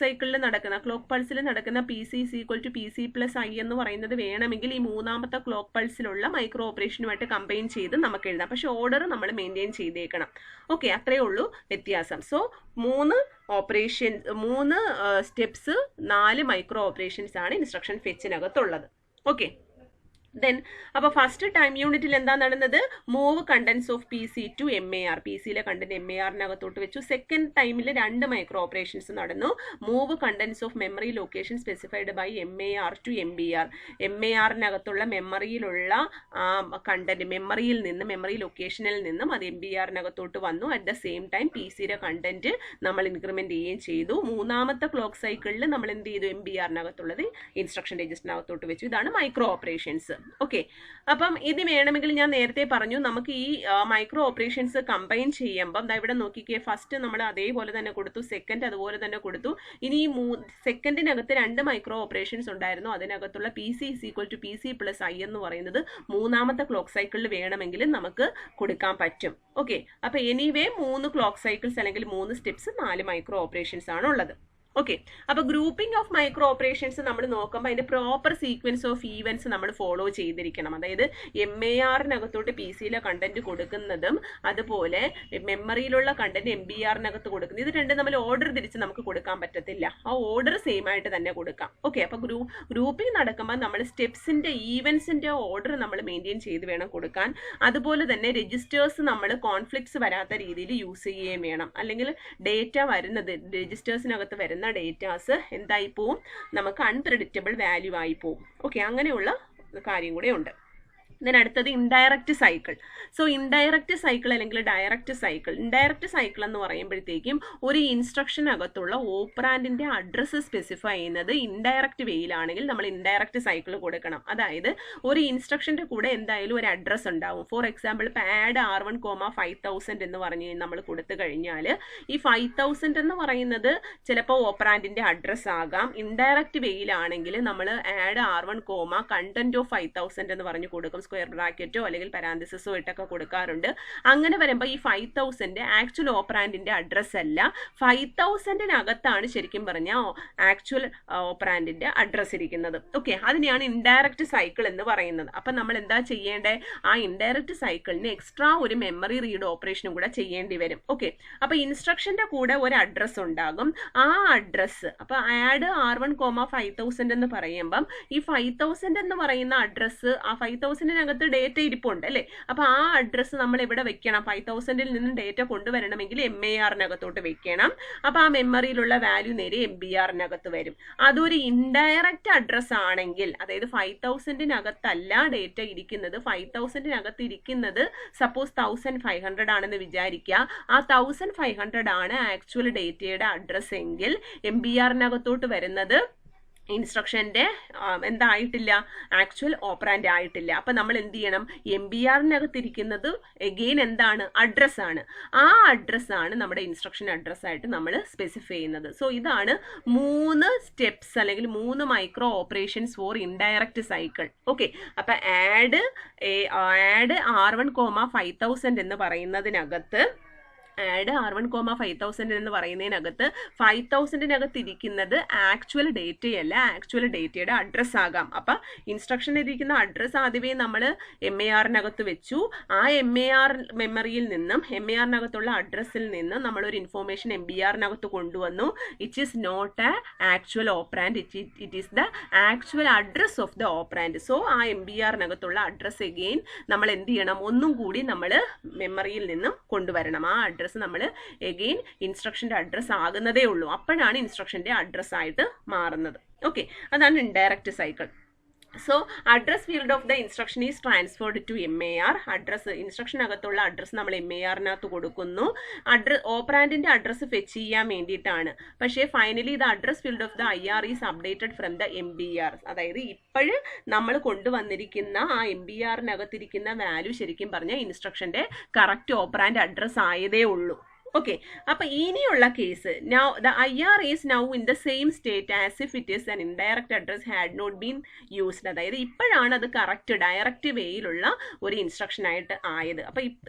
സൈക്കിളിൽ നടക്കുന്ന ക്ലോക്ക് പൾസിൽ നടക്കുന്ന PC = PC+I എന്ന് പറയുന്നത് വേണമെങ്കിൽ ഈ മൂന്നാമത്തെ ക്ലോക്ക് പൾസിലുള്ള മൈക്രോ ഓപ്പറേഷനുമായിട്ട് കമ്പൈൻ ചെയ്ത് നമുക്ക് എഴുതാം. പക്ഷെ ഓർഡർ നമ്മൾ മെയിൻറ്റെയിൻ ചെയ്തേക്കണം. ഓക്കെ, അത്രയേ ഉള്ളൂ വ്യത്യാസം. സോ 3 സ്റ്റെപ്സ് 4 മൈക്രോ ഓപ്പറേഷൻസ് ആണ് ഇൻസ്ട്രക്ഷൻ ഫെച്ചിനകത്തുള്ളത്. ഓക്കെ, ദെൻ അപ്പോൾ ഫസ്റ്റ് ടൈം യൂണിറ്റിൽ എന്താ നടന്നത്? Move contents of PC to MAR. PC-യിലെ കണ്ടന്റ് MAR-നകത്തോട്ട് വെച്ചു. സെക്കൻഡ് ടൈമിൽ 2 മൈക്രോ ഓപ്പറേഷൻസ് നടന്നു. Move contents of memory location specified by MAR to MBR. MAR-നകത്തുള്ള മെമ്മറിയിലുള്ള കണ്ടന്റ് മെമ്മറി ലൊക്കേഷനിൽ നിന്നും അത് MBR-നകത്തോട്ട് വന്നു. അറ്റ് ദ സെയിം ടൈം PC-യുടെ കണ്ടന്റ് നമ്മൾ ഇൻക്രിമെന്റ് ചെയ്യുകയും ചെയ്തു. മൂന്നാമത്തെ ക്ലോക്ക് സൈക്കിളിൽ നമ്മൾ എന്ത് ചെയ്തു? MBR-നകത്തുള്ളത് ഇൻസ്ട്രക്ഷൻ രജിസ്റ്ററിനകത്തോട്ട് വെച്ചു. ഇതാണ് മൈക്രോ ഓപ്പറേഷൻസ്. ഓക്കെ, അപ്പം ഇത് വേണമെങ്കിൽ ഞാൻ നേരത്തെ പറഞ്ഞു നമുക്ക് ഈ മൈക്രോ ഓപ്പറേഷൻസ് കമ്പൈൻ ചെയ്യുമ്പം ഇവിടെ നോക്കിക്കേ, ഫസ്റ്റ് നമ്മൾ അതേപോലെ തന്നെ കൊടുത്തു, സെക്കൻഡ് അതുപോലെ തന്നെ കൊടുത്തു. ഇനി ഈ സെക്കൻഡിനകത്ത് 2 മൈക്രോ ഓപ്പറേഷൻസ് ഉണ്ടായിരുന്നു, അതിനകത്തുള്ള PC = PC + I എന്ന് പറയുന്നത് മൂന്നാമത്തെ ക്ലോക്ക് സൈക്കിളിൽ വേണമെങ്കിൽ നമുക്ക് കൊടുക്കാൻ പറ്റും. ഓക്കെ, അപ്പൊ എനിവേ 3 ക്ലോക്ക് സൈക്കിൾസ് അല്ലെങ്കിൽ 3 സ്റ്റെപ്സ് 4 മൈക്രോ ഓപ്പറേഷൻസ് ആണ് ഉള്ളത്. ഓക്കെ, അപ്പൊ ഗ്രൂപ്പിംഗ് ഓഫ് മൈക്രോ ഓപ്പറേഷൻസ് നമ്മൾ നോക്കുമ്പോൾ അതിന്റെ പ്രോപ്പർ സീക്വൻസ് ഓഫ് ഈവൻസ് നമ്മൾ ഫോളോ ചെയ്തിരിക്കണം. അതായത് MAR-നകത്തോട്ട് PC-യിലെ കണ്ടന്റ് കൊടുക്കുന്നതും അതുപോലെ മെമ്മറിയിലുള്ള കണ്ടന്റ് MBR-നകത്ത് കൊടുക്കുന്നത്, ഇത് രണ്ടും നമ്മൾ ഓർഡർ തിരിച്ച് നമുക്ക് കൊടുക്കാൻ പറ്റത്തില്ല, ആ ഓർഡർ സെയിം ആയിട്ട് തന്നെ കൊടുക്കാം. ഓക്കെ, അപ്പൊ ഗ്രൂപ്പിംഗ് നടക്കുമ്പോൾ നമ്മൾ സ്റ്റെപ്സിന്റെ ഈവൻസിന്റെ ഓർഡർ നമ്മൾ മെയിൻറ്റെയിൻ ചെയ്ത് വേണം കൊടുക്കാൻ. അതുപോലെ തന്നെ രജിസ്റ്റേഴ്സ് നമ്മൾ കോൺഫ്ലിക്ട്സ് വരാത്ത രീതിയിൽ യൂസ് ചെയ്യുകയും വേണം. അല്ലെങ്കിൽ ഡേറ്റ വരുന്നത് രജിസ്റ്റേഴ്സിനകത്ത് വരുന്ന ഡേറ്റാസ് എന്തായി പോവും, നമുക്ക് അൺപ്രെഡിക്റ്റബിൾ വാല്യൂ ആയി പോവും. ഓക്കെ, അങ്ങനെയുള്ള കാര്യം കൂടെ ഉണ്ട്. അടുത്തത് indirect cycle. So indirect cycle അല്ലെങ്കിൽ ഡയറക്റ്റ് സൈക്കിൾ. ഇൻഡയറക്റ്റ് സൈക്കിൾ എന്ന് പറയുമ്പോഴത്തേക്കും ഒരു ഇൻസ്ട്രക്ഷനകത്തുള്ള ഓപ്പറാൻഡിന്റെ അഡ്രസ്സ് സ്പെസിഫൈ ചെയ്യുന്നത് ഇൻഡയറക്റ്റ് വേയിലാണെങ്കിൽ നമ്മൾ ഇൻഡയറക്റ്റ് സൈക്കിൾ കൊടുക്കണം. അതായത് ഒരു ഇൻസ്ട്രക്ഷന്റെ കൂടെ എന്തായാലും ഒരു അഡ്രസ്സ് ഉണ്ടാവും. ഫോർ എക്സാമ്പിൾ ഇപ്പോൾ ആഡ് R1, 5000 എന്ന് പറഞ്ഞ് നമ്മൾ കൊടുത്തു കഴിഞ്ഞാൽ ഈ 5000 എന്ന് പറയുന്നത് ചിലപ്പോൾ ഓപ്പറാൻഡിന്റെ അഡ്രസ്സ് ആകാം. ഇൻഡയറക്റ്റ് വേയിലാണെങ്കിൽ നമ്മൾ ആഡ് R1, കണ്ടന്റ് ഓഫ് 5000 എന്ന് പറഞ്ഞ് കൊടുക്കും. സ്ക്വയർ ബ്രാക്കറ്റോ അല്ലെങ്കിൽ പാരാന്തസിസോ ഇട്ടൊക്കെ കൊടുക്കാറുണ്ട്. അങ്ങനെ വരുമ്പോൾ ഈ 5000 ആക്ച്വൽ ഓപ്പറാൻഡിന്റെ അഡ്രസ് അല്ല, 5000-നകത്താണ് ശരിക്കും പറഞ്ഞാൽ ആക്ച്വൽ ഓപ്പറാൻഡിന്റെ അഡ്രസ് ഇരിക്കുന്നത്. ഓക്കെ, അതിനെയാണ് ഇൻഡയറക്റ്റ് സൈക്കിൾ എന്ന് പറയുന്നത്. അപ്പം നമ്മൾ എന്താ ചെയ്യേണ്ടത്, ആ ഇൻഡയറക്റ്റ് സൈക്കിളിന് എക്സ്ട്രാ ഒരു മെമ്മറി റീഡ് ഓപ്പറേഷനും കൂടെ ചെയ്യേണ്ടി വരും. ഓക്കെ, അപ്പൊ ഇൻസ്ട്രക്ഷന്റെ കൂടെ ഒരു അഡ്രസ് ഉണ്ടാകും. ആ അഡ്രസ് അപ്പൊ ആഡ് R1, 5000 എന്ന് പറയുമ്പം ഈ 5000 എന്ന് പറയുന്ന അഡ്രസ്, ആ 5000 അകത്ത് ഡേറ്റ ഇരിപ്പുണ്ട് അല്ലേ, അപ്പൊ ആ അഡ്രസ്സ് നമ്മൾ എവിടെ വെക്കണം, 5000-ൽ നിന്നും ഡേറ്റ കൊണ്ടുവരണമെങ്കിൽ MAR-നകത്തോട്ട് വെക്കണം. അപ്പൊ ആ മെമ്മറിയിലുള്ള വാല്യൂ നേരെ MBR-നകത്ത് വരും. അതൊരു ഇൻഡയറക്റ്റ് അഡ്രസ് ആണെങ്കിൽ, അതായത് 5000-നകത്തല്ല ഡേറ്റ ഇരിക്കുന്നത്, 5000-നകത്ത് ഇരിക്കുന്നത് സപ്പോസ് 1500 ആണെന്ന് വിചാരിക്കുക. ആ 1500 ആണ് ആക്ച്വൽ ഡേറ്റയുടെ അഡ്രസ് എങ്കിൽ MBR-നകത്തോട്ട് വരുന്നത് ഇൻസ്ട്രക്ഷന്റെ എന്തായിട്ടില്ല, ആക്ച്വൽ ഓപ്പറാൻഡ് ആയിട്ടില്ല. അപ്പൊ നമ്മൾ എന്ത് ചെയ്യണം, MBR-നകത്തിരിക്കുന്നത് എഗെയിൻ എന്താണ്, അഡ്രസ്സാണ്. ആ അഡ്രസ്സാണ് നമ്മുടെ ഇൻസ്ട്രക്ഷൻ അഡ്രസ്സായിട്ട് നമ്മൾ സ്പെസിഫൈ ചെയ്യുന്നത്. സോ ഇതാണ് 3 സ്റ്റെപ്സ് അല്ലെങ്കിൽ 3 micro operations for indirect cycle. Okay, അപ്പൊ ആഡ് R1, 5000 എന്ന് പറയുന്നതിനകത്ത് ആഡ് R1, 5000 എന്ന് പറയുന്നതിനകത്ത് 5000-നകത്ത് ഇരിക്കുന്നത് ആക്ച്വൽ ഡേറ്റയല്ല, ആക്ച്വൽ ഡേറ്റയുടെ അഡ്രസ് ആകാം. അപ്പൊ ഇൻസ്ട്രക്ഷനിൽ ഇരിക്കുന്ന അഡ്രസ് ആദ്യമേ നമ്മൾ MAR-നകത്ത് വെച്ചു. ആ MAR മെമ്മറിയിൽ നിന്നും MAR-നകത്തുള്ള അഡ്രസ്സിൽ നിന്ന് നമ്മളൊരു ഇൻഫോർമേഷൻ MBR-നകത്ത് കൊണ്ടുവന്നു. It is not a actual operand, it is the actual address of the operand. So ആ MBR-നകത്തുള്ള അഡ്രസ് എഗെയിൻ നമ്മൾ എന്ത് ചെയ്യണം, ഒന്നും കൂടി നമ്മൾ മെമ്മറിയിൽ നിന്നും കൊണ്ടുവരണം. ആ അഡ്രസ് നമ്മൾ എഗെയിൻ ഇൻസ്ട്രക്ഷന്റെ അഡ്രസ് ആകുന്നതേ ഉള്ളൂ. അപ്പോഴാണ് ഇൻസ്ട്രക്ഷന്റെ അഡ്രസ് ആയിട്ട് മാറുന്നത്. ഓക്കെ, അതാണ് indirect cycle. So address field of the instruction is transferred to MAR. Address ഇൻസ്ട്രക്ഷനകത്തുള്ള അഡ്രസ് നമ്മൾ MAR-നകത്ത് കൊടുക്കുന്നു. ഓപ്പറാൻഡിന്റെ അഡ്രസ് ഫെച്ച് ചെയ്യാൻ വേണ്ടിയിട്ടാണ്. പക്ഷേ finally the address field of the IR is updated from the MBR. അതായത് ഇപ്പോഴും നമ്മൾ കൊണ്ടുവന്നിരിക്കുന്ന ആ MBR-നകത്തിരിക്കുന്ന വാല്യൂ ശരിക്കും പറഞ്ഞാൽ ഇൻസ്ട്രക്ഷന്റെ കറക്റ്റ് ഓപ്പറാൻഡ് അഡ്രസ് ആയതേ ഉള്ളൂ. ഓക്കെ, അപ്പൊ ഇനിയുള്ള case now the IR is now in the same state as if it is an indirect address had not been used. അതായത് ഇപ്പോഴാണ് അത് കറക്റ്റ് ഡയറക്റ്റ് വേയിലുള്ള ഒരു ഇൻസ്ട്രക്ഷൻ ആയിട്ട് ആയത്. അപ്പൊ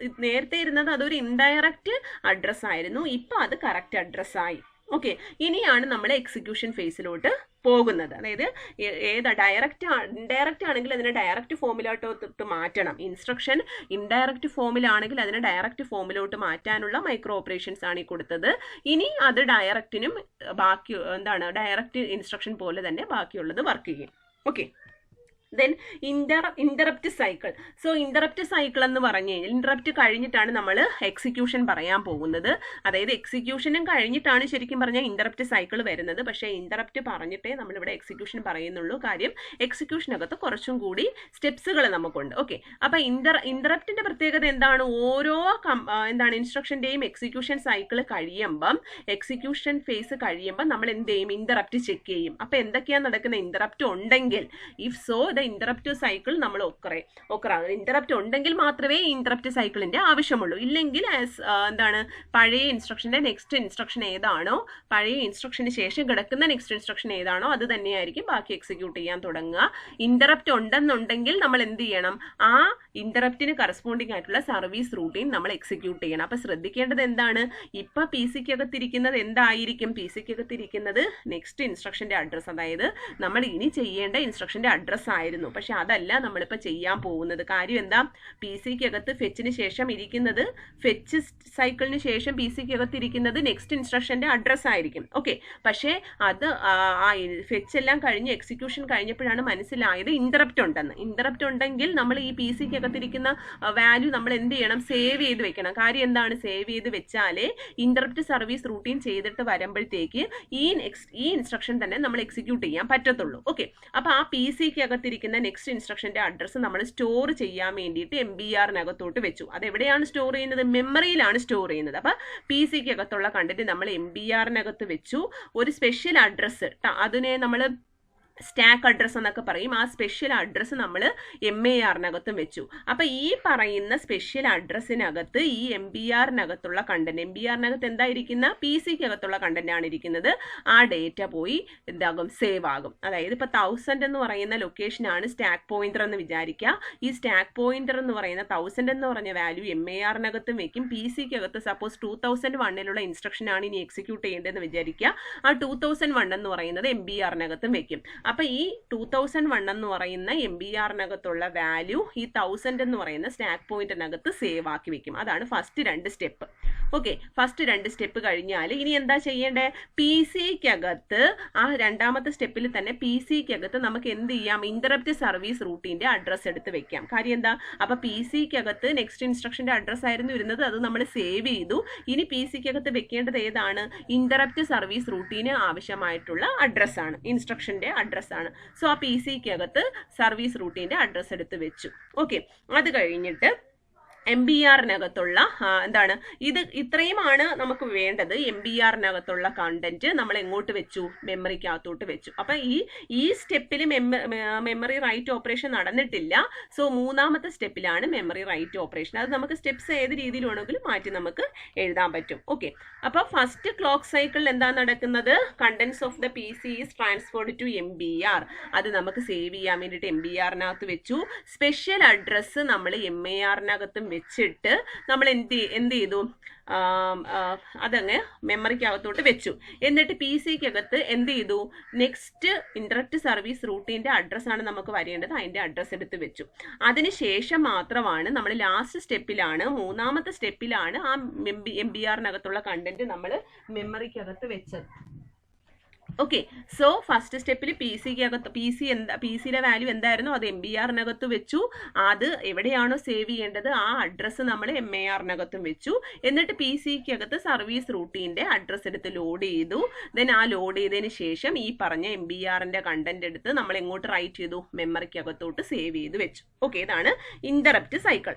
നേരത്തെ ഇരുന്നത് അതൊരു ഇൻഡയറക്റ്റ് അഡ്രസ് ആയിരുന്നു, ഇപ്പൊ അത് കറക്റ്റ് അഡ്രസ് ആയി. ഓക്കെ, ഇനിയാണ് നമ്മൾ എക്സിക്യൂഷൻ ഫേസിലോട്ട് പോകുന്നത്. അതായത് ഇൻഡയറക്റ്റ് ആണെങ്കിൽ അതിനെ ഡയറക്റ്റ് ഫോമിലോട്ട് മാറ്റണം. ഇൻസ്ട്രക്ഷൻ ഇൻഡയറക്റ്റ് ഫോമിലാണെങ്കിൽ അതിനെ ഡയറക്റ്റ് ഫോമിലോട്ട് മാറ്റാനുള്ള മൈക്രോ ഓപ്പറേഷൻസ് ആണ് ഈ കൊടുത്തത്. ഇനി അത് ഡയറക്റ്റിനും ബാക്കി ഡയറക്റ്റ് ഇൻസ്ട്രക്ഷൻ പോലെ തന്നെ ബാക്കിയുള്ളത് വർക്ക് ചെയ്യും. Okay, then interrupt cycle. So interrupt cycle എന്ന് പറഞ്ഞു കഴിഞ്ഞാൽ ഇന്ററപ്റ്റ് കഴിഞ്ഞിട്ടാണ് നമ്മൾ എക്സിക്യൂഷൻ പറയാൻ പോകുന്നത്. അതായത് എക്സിക്യൂഷനും കഴിഞ്ഞിട്ടാണ് ശരിക്കും പറഞ്ഞാൽ ഇന്ററപ്റ്റ് സൈക്കിൾ വരുന്നത്. പക്ഷേ ഇന്ററപ്റ്റ് പറഞ്ഞിട്ടേ നമ്മളിവിടെ എക്സിക്യൂഷൻ പറയുന്നുള്ളൂ. കാര്യം എക്സിക്യൂഷനകത്ത് കുറച്ചും കൂടി സ്റ്റെപ്സുകൾ നമുക്കുണ്ട്. ഓക്കെ, അപ്പൊ ഇന്ററപ്റ്റിന്റെ പ്രത്യേകത എന്താണ്, ഓരോ ഇൻസ്ട്രക്ഷന്റെയും എക്സിക്യൂഷൻ സൈക്കിൾ കഴിയുമ്പം, എക്സിക്യൂഷൻ ഫേസ് കഴിയുമ്പോൾ നമ്മൾ എന്ത് ചെയ്യും, ഇന്ററപ്റ്റ് ചെക്ക് ചെയ്യും. അപ്പൊ എന്തൊക്കെയാണ് നടക്കുന്ന, ഇന്ററപ്റ്റ് ഉണ്ടെങ്കിൽ if so the interrupt cycle നമ്മൾ ഒക്കറാകും. ഇന്ററപ്റ്റ് ഉണ്ടെങ്കിൽ മാത്രമേ ഇന്ററപ്റ്റ് സൈക്കിളിന്റെ ആവശ്യമുള്ളൂ. ഇല്ലെങ്കിൽ എന്താണ് പഴയ ഇൻസ്ട്രക്ഷന്റെ നെക്സ്റ്റ് ഇൻസ്ട്രക്ഷൻ ഏതാണോ, പഴയ ഇൻസ്ട്രക്ഷന് ശേഷം കിടക്കുന്ന നെക്സ്റ്റ് ഇൻസ്ട്രക്ഷൻ ഏതാണോ അത് തന്നെയായിരിക്കും ബാക്കി എക്സിക്യൂട്ട് ചെയ്യാൻ തുടങ്ങുക. ഇന്ററപ്റ്റ് ഉണ്ടെന്നുണ്ടെങ്കിൽ നമ്മൾ എന്ത് ചെയ്യണം, ആ ഇന്ററപ്റ്റിന് കറസ്പോണ്ടിങ് ആയിട്ടുള്ള സർവീസ് റൂട്ടീൻ നമ്മൾ എക്സിക്യൂട്ട് ചെയ്യണം. അപ്പൊ ശ്രദ്ധിക്കേണ്ടത് എന്താണ്, ഇപ്പൊ പി സിക്കകത്തിരിക്കുന്നത് എന്തായിരിക്കും, പി സിക്കകത്തിരിക്കുന്നത് നെക്സ്റ്റ് ഇൻസ്ട്രക്ഷന്റെ അഡ്രസ്സ്, അതായത് നമ്മൾ ഇനി ചെയ്യേണ്ട ഇൻസ്ട്രക്ഷന്റെ അഡ്രസ്സ് ആയിരുന്നു. പക്ഷെ അതല്ല നമ്മളിപ്പോൾ ചെയ്യാൻ പോകുന്നത്. കാര്യം എന്താ, പി സിക്കകത്ത് ഫെച്ചിന് ശേഷം ഇരിക്കുന്നത്, ഫെച്ച് സൈക്കിളിന് ശേഷം പി സിക്കകത്ത് ഇരിക്കുന്നത് നെക്സ്റ്റ് ഇൻസ്ട്രക്ഷന്റെ അഡ്രസ്സ് ആയിരിക്കും. ഓക്കെ, പക്ഷേ അത് ആ ഫെച്ച് എല്ലാം കഴിഞ്ഞ് എക്സിക്യൂഷൻ കഴിഞ്ഞപ്പോഴാണ് മനസ്സിലായത് ഇന്ററപ്റ്റ് ഉണ്ടെന്ന്. ഇന്ററപ്റ്റ് ഉണ്ടെങ്കിൽ നമ്മൾ ഈ പി സിക്കകത്തിരിക്കുന്ന വാല്യൂ നമ്മൾ എന്ത് ചെയ്യണം, സേവ് ചെയ്ത് വെക്കണം. കാര്യം എന്താണ്, സേവ് ചെയ്ത് വെച്ചാലേ ഇന്ററപ്റ്റ് സർവീസ് റൂട്ടീൻ ചെയ്തിട്ട് വരുമ്പോഴത്തേക്ക് ഈ ഇൻസ്ട്രക്ഷൻ തന്നെ നമ്മൾ എക്സിക്യൂട്ട് ചെയ്യാൻ പറ്റത്തുള്ളൂ. ഓക്കെ, അപ്പൊ ആ പി സിക്കകത്തിരിക്കുന്ന നെക്സ്റ്റ് ഇൻസ്ട്രക്ഷന്റെ അഡ്രസ്സ് നമ്മൾ സ്റ്റോർ ചെയ്യാൻ വേണ്ടിയിട്ട് MBRനകത്തോട്ട് വെച്ചു. അത് എവിടെയാണ് സ്റ്റോർ ചെയ്യുന്നത്, മെമ്മറിയിലാണ് സ്റ്റോർ ചെയ്യുന്നത്. അപ്പൊ പി സിക്കകത്തുള്ള കണ്ടന്റ് നമ്മൾ MBRനകത്ത് വെച്ചു. ഒരു സ്പെഷ്യൽ അഡ്രസ്സ്, അതിനെ നമ്മൾ സ്റ്റാക്ക് അഡ്രസ്സ് എന്നൊക്കെ പറയും. ആ സ്പെഷ്യൽ അഡ്രസ്സ് നമ്മൾ MARനകത്തും വെച്ചു. അപ്പൊ ഈ പറയുന്ന സ്പെഷ്യൽ അഡ്രസ്സിനകത്ത് ഈ MBRനകത്തുള്ള കണ്ടന്റ്, MBRനകത്ത് എന്തായിരിക്കുന്ന, പി സിക്കകത്തുള്ള കണ്ടന്റ് ആണ് ഇരിക്കുന്നത്. ആ ഡേറ്റ പോയി എന്താകും, സേവ് ആകും. അതായത് ഇപ്പൊ 1000 എന്ന് പറയുന്ന ലൊക്കേഷനാണ് സ്റ്റാക്ക് പോയിന്റർ എന്ന് വിചാരിക്കുക. ഈ സ്റ്റാക്ക് പോയിന്റർ എന്ന് പറയുന്ന 1000 എന്ന് പറഞ്ഞ വാല്യൂ MARനകത്തും വെക്കും. പി സിക്കകത്ത് സപ്പോസ് 2001 ഇൻസ്ട്രക്ഷൻ ആണ് ഇനി എക്സിക്യൂട്ട് ചെയ്യേണ്ടതെന്ന് വിചാരിക്കുക. ആ 2001 എന്ന് പറയുന്നത് MBRനകത്തും വെക്കും. അപ്പൊ ഈ 2001 എന്ന് പറയുന്ന MBRനകത്തുള്ള വാല്യൂ ഈ 1000 എന്ന് പറയുന്ന സ്റ്റാക്ക് പോയിന്റിനകത്ത് സേവ് ആക്കി വെക്കും. അതാണ് first 2 step. Okay, first 2 step കഴിഞ്ഞാൽ ഇനി എന്താ ചെയ്യേണ്ടത്, പി സിക്കകത്ത് ആ രണ്ടാമത്തെ സ്റ്റെപ്പിൽ തന്നെ പി സിക്കകത്ത് നമുക്ക് എന്ത് ചെയ്യാം, ഇന്ററപ്റ്റ് സർവീസ് റൂട്ടീന്റെ അഡ്രസ്സ് എടുത്ത് വെക്കാം. കാര്യം എന്താ, അപ്പൊ പി സിക്കകത്ത് നെക്സ്റ്റ് ഇൻസ്ട്രക്ഷന്റെ അഡ്രസ്സ് ആയിരുന്നു ഇരുന്നത്, അത് നമ്മൾ സേവ് ചെയ്തു. ഇനി പി സിക്കകത്ത് വെക്കേണ്ടത് ഏതാണ്, ഇന്ററപ്റ്റ് സർവീസ് റൂട്ടീന് ആവശ്യമായിട്ടുള്ള അഡ്രസ്സാണ്, ഇൻസ്ട്രക്ഷന്റെ അഡ്രസ്സാണ്. സോ ആ പി സിക്കകത്ത് സർവീസ് റൂട്ടീന്റെ അഡ്രസ്സ് എടുത്ത് വെച്ചു. ഓക്കെ, അത് കഴിഞ്ഞിട്ട് MBRനകത്തുള്ള എന്താണ്, ഇത് ഇത്രയുമാണ് നമുക്ക് വേണ്ടത്. MBRനകത്തുള്ള കണ്ടന്റ് നമ്മൾ എങ്ങോട്ട് വെച്ചു, മെമ്മറിക്കകത്തോട്ട് വെച്ചു. അപ്പൊ ഈ സ്റ്റെപ്പിൽ മെമ്മറി റൈറ്റ് ഓപ്പറേഷൻ നടന്നിട്ടില്ല. സോ മൂന്നാമത്തെ സ്റ്റെപ്പിലാണ് മെമ്മറി റൈറ്റ് ഓപ്പറേഷൻ. അത് നമുക്ക് സ്റ്റെപ്സ് ഏത് രീതിയിൽ വേണമെങ്കിലും മാറ്റി നമുക്ക് എഴുതാൻ പറ്റും. ഓക്കെ, അപ്പൊ ഫസ്റ്റ് ക്ലോക്ക് സൈക്കിളിൽ എന്താ നടക്കുന്നത്, contents of the P C is transferred to MBR. അത് നമുക്ക് സേവ് ചെയ്യാൻ വേണ്ടിയിട്ട് MBRനകത്ത് വെച്ചു. സ്പെഷ്യൽ അഡ്രസ്സ് നമ്മൾ MARനകത്തും വെച്ചിട്ട് നമ്മൾ എന്ത് ചെയ്തു, അതങ്ങ് മെമ്മറിക്കകത്തോട്ട് വെച്ചു. എന്നിട്ട് പി സിക്കകത്ത് എന്ത് ചെയ്തു, നെക്സ്റ്റ് ഇന്ററപ്റ്റ് സർവീസ് റൂട്ടീന്റെ അഡ്രസ്സാണ് നമുക്ക് വരേണ്ടത്, അതിന്റെ അഡ്രസ്സ് എടുത്ത് വെച്ചു. അതിനുശേഷം മാത്രമാണ് നമ്മൾ ലാസ്റ്റ് സ്റ്റെപ്പിലാണ്, മൂന്നാമത്തെ സ്റ്റെപ്പിലാണ് ആ MBRനകത്തുള്ള കണ്ടന്റ് നമ്മൾ മെമ്മറിക്കകത്ത് വെച്ചത്. ഓക്കെ, സോ ഫസ്റ്റ് സ്റ്റെപ്പിൽ പി സിയുടെ വാല്യൂ എന്തായിരുന്നു, അത് MBRനകത്ത് വെച്ചു. അത് എവിടെയാണോ സേവ് ചെയ്യേണ്ടത് ആ അഡ്രസ്സ് നമ്മൾ MARനകത്തും വെച്ചു. എന്നിട്ട് പി സിക്കകത്ത് സർവീസ് റൂട്ടീന്റെ അഡ്രസ്സ് എടുത്ത് ലോഡ് ചെയ്തു. ദെൻ ആ ലോഡ് ചെയ്തതിന് ശേഷം ഈ പറഞ്ഞ MBRന്റെ കണ്ടന്റ് എടുത്ത് നമ്മൾ എങ്ങോട്ട് റൈറ്റ് ചെയ്തു, മെമ്മറിക്കകത്തോട്ട് സേവ് ചെയ്ത് വെച്ചു. ഓക്കെ, ഇതാണ് interrupt cycle.